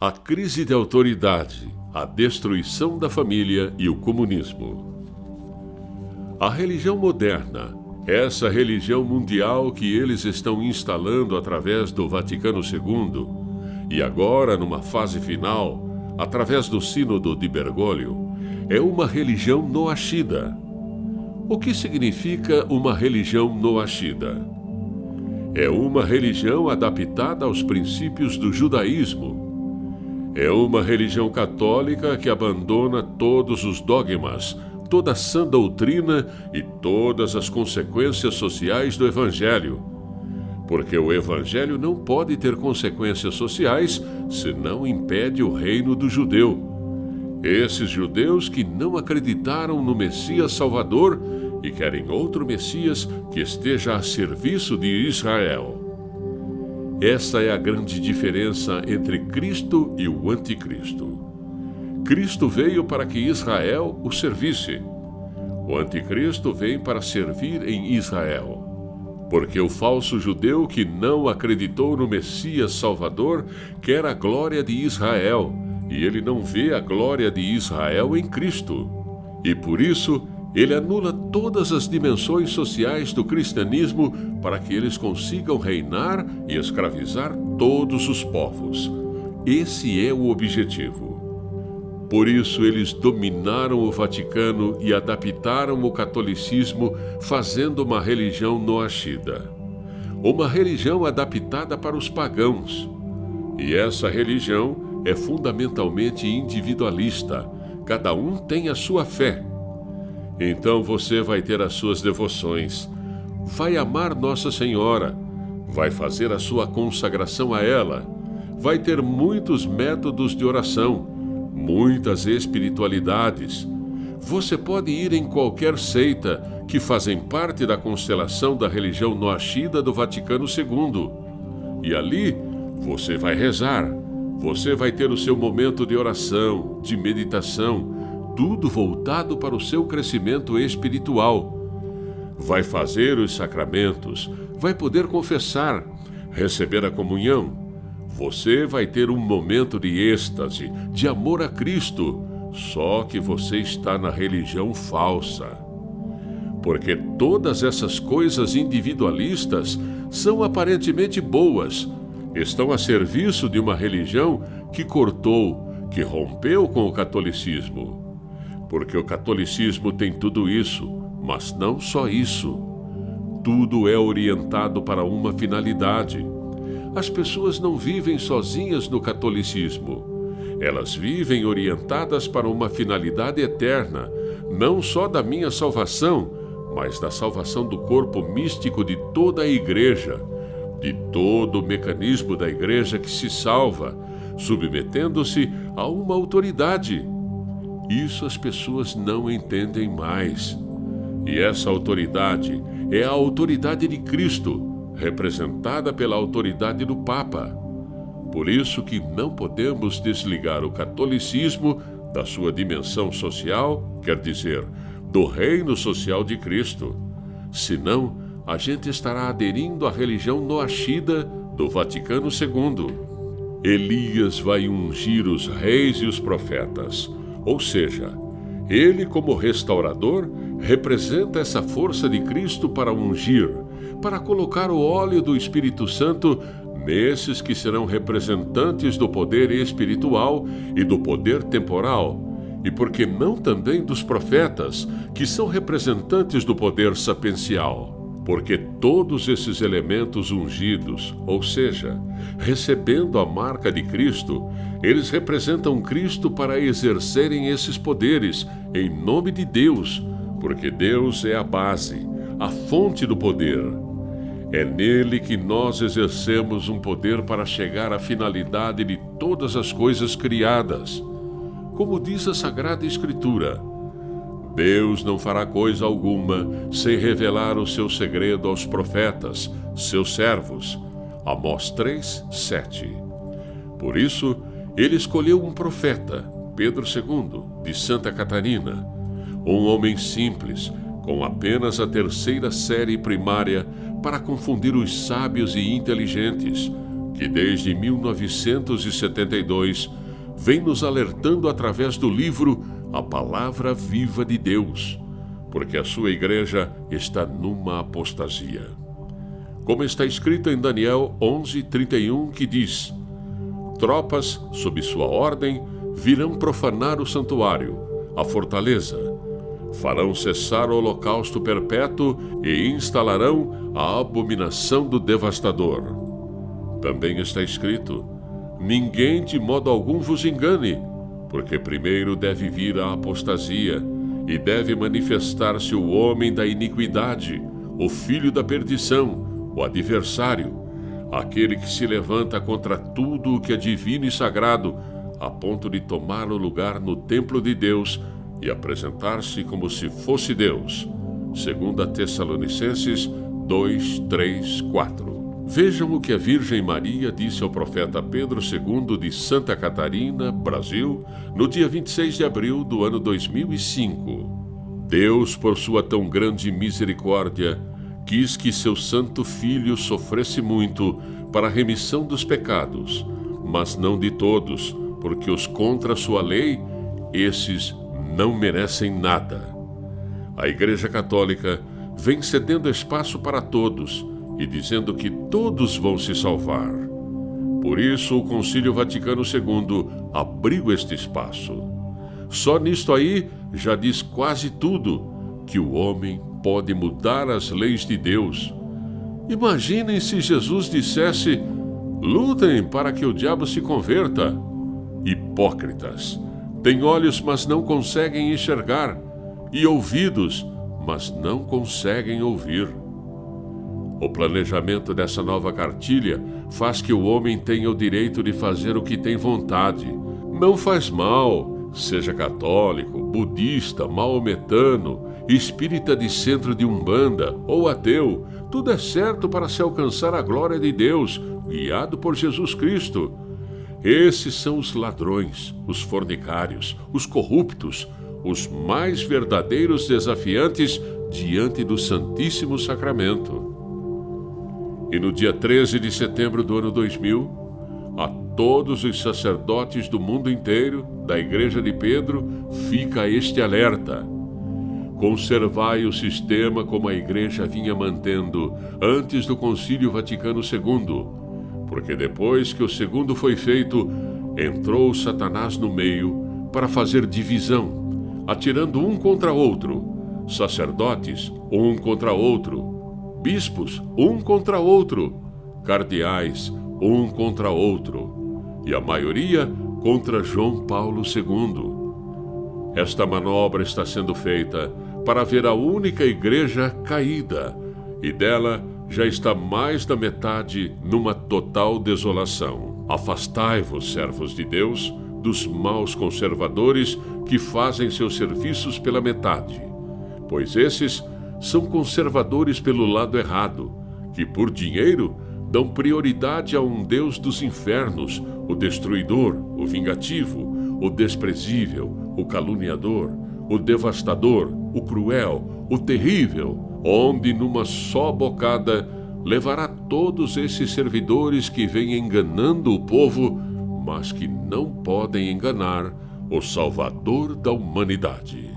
A crise de autoridade, a destruição da família e o comunismo. A religião moderna, essa religião mundial que eles estão instalando através do Vaticano II e agora, numa fase final, através do Sínodo de Bergoglio, é uma religião noachida. O que significa uma religião noachida? É uma religião adaptada aos princípios do judaísmo. É uma religião católica que abandona todos os dogmas, toda a sã doutrina e todas as consequências sociais do Evangelho. Porque o Evangelho não pode ter consequências sociais se não impede o reino do judeu. Esses judeus que não acreditaram no Messias Salvador e querem outro Messias que esteja a serviço de Israel. Essa é a grande diferença entre Cristo e o Anticristo. Cristo veio para que Israel o servisse. O Anticristo vem para servir em Israel. Porque o falso judeu que não acreditou no Messias Salvador quer a glória de Israel, e ele não vê a glória de Israel em Cristo. E por isso, ele anula todas as dimensões sociais do cristianismo para que eles consigam reinar e escravizar todos os povos. Esse é o objetivo. Por isso, eles dominaram o Vaticano e adaptaram o catolicismo, fazendo uma religião noachida. Uma religião adaptada para os pagãos. E essa religião é fundamentalmente individualista. Cada um tem a sua fé. Então você vai ter as suas devoções, vai amar Nossa Senhora, vai fazer a sua consagração a ela, vai ter muitos métodos de oração, muitas espiritualidades. Você pode ir em qualquer seita que fazem parte da constelação da religião noachida do Vaticano II. E ali você vai rezar, você vai ter o seu momento de oração, de meditação, tudo voltado para o seu crescimento espiritual. Vai fazer os sacramentos, vai poder confessar, receber a comunhão. Você vai ter um momento de êxtase, de amor a Cristo, só que você está na religião falsa. Porque todas essas coisas individualistas são aparentemente boas, estão a serviço de uma religião que cortou, que rompeu com o catolicismo. Porque o catolicismo tem tudo isso, mas não só isso. Tudo é orientado para uma finalidade. As pessoas não vivem sozinhas no catolicismo. Elas vivem orientadas para uma finalidade eterna, não só da minha salvação, mas da salvação do corpo místico de toda a igreja, de todo o mecanismo da igreja que se salva, submetendo-se a uma autoridade. Isso as pessoas não entendem mais. E essa autoridade é a autoridade de Cristo, representada pela autoridade do Papa. Por isso que não podemos desligar o catolicismo da sua dimensão social, quer dizer, do reino social de Cristo. Senão, a gente estará aderindo à religião noachida do Vaticano II. Elias vai ungir os reis e os profetas. Ou seja, ele, como restaurador, representa essa força de Cristo para ungir, para colocar o óleo do Espírito Santo nesses que serão representantes do poder espiritual e do poder temporal, e por que não também dos profetas, que são representantes do poder sapiencial. Porque todos esses elementos ungidos, ou seja, recebendo a marca de Cristo, eles representam Cristo para exercerem esses poderes em nome de Deus, porque Deus é a base, a fonte do poder. É nele que nós exercemos um poder para chegar à finalidade de todas as coisas criadas. Como diz a Sagrada Escritura, Deus não fará coisa alguma sem revelar o seu segredo aos profetas, seus servos. Amós 3, 7. Por isso, ele escolheu um profeta, Pedro II, de Santa Catarina, um homem simples, com apenas a 3ª série primária, para confundir os sábios e inteligentes, que desde 1972 vem nos alertando através do livro A Palavra Viva de Deus, porque a sua igreja está numa apostasia. Como está escrito em Daniel 11:31, que diz: tropas, sob sua ordem, virão profanar o santuário, a fortaleza, farão cessar o holocausto perpétuo e instalarão a abominação do devastador. Também está escrito: ninguém de modo algum vos engane, porque primeiro deve vir a apostasia, e deve manifestar-se o homem da iniquidade, o filho da perdição, o adversário, aquele que se levanta contra tudo o que é divino e sagrado, a ponto de tomar o lugar no templo de Deus e apresentar-se como se fosse Deus. 2 Tessalonicenses 2:3-4. Vejam o que a Virgem Maria disse ao profeta Pedro II de Santa Catarina, Brasil, no dia 26 de abril do ano 2005. Deus, por sua tão grande misericórdia, quis que seu santo Filho sofresse muito para a remissão dos pecados, mas não de todos, porque os contra sua lei, esses não merecem nada. A Igreja Católica vem cedendo espaço para todos e dizendo que todos vão se salvar. Por isso, o Concílio Vaticano II abriu este espaço. Só nisto aí já diz quase tudo, que o homem pode mudar as leis de Deus. Imaginem se Jesus dissesse: lutem para que o diabo se converta. Hipócritas, têm olhos, mas não conseguem enxergar, e ouvidos, mas não conseguem ouvir. O planejamento dessa nova cartilha faz que o homem tenha o direito de fazer o que tem vontade. Não faz mal, seja católico, budista, maometano, espírita de centro de Umbanda ou ateu, tudo é certo para se alcançar a glória de Deus, guiado por Jesus Cristo. Esses são os ladrões, os fornicários, os corruptos, os mais verdadeiros desafiantes diante do Santíssimo Sacramento. E no dia 13 de setembro do ano 2000, a todos os sacerdotes do mundo inteiro, da Igreja de Pedro, fica este alerta: conservai o sistema como a Igreja vinha mantendo antes do Concílio Vaticano II, porque depois que o segundo foi feito, entrou Satanás no meio para fazer divisão, atirando um contra outro, sacerdotes um contra outro, bispos um contra outro, cardeais um contra outro, e a maioria contra João Paulo II. Esta manobra está sendo feita para ver a única igreja caída, e dela já está mais da metade numa total desolação. Afastai-vos, servos de Deus, dos maus conservadores que fazem seus serviços pela metade, pois esses são conservadores pelo lado errado, que por dinheiro dão prioridade a um Deus dos infernos, o destruidor, o vingativo, o desprezível, o caluniador, o devastador, o cruel, o terrível, onde numa só bocada levará todos esses servidores que vêm enganando o povo, mas que não podem enganar o Salvador da humanidade.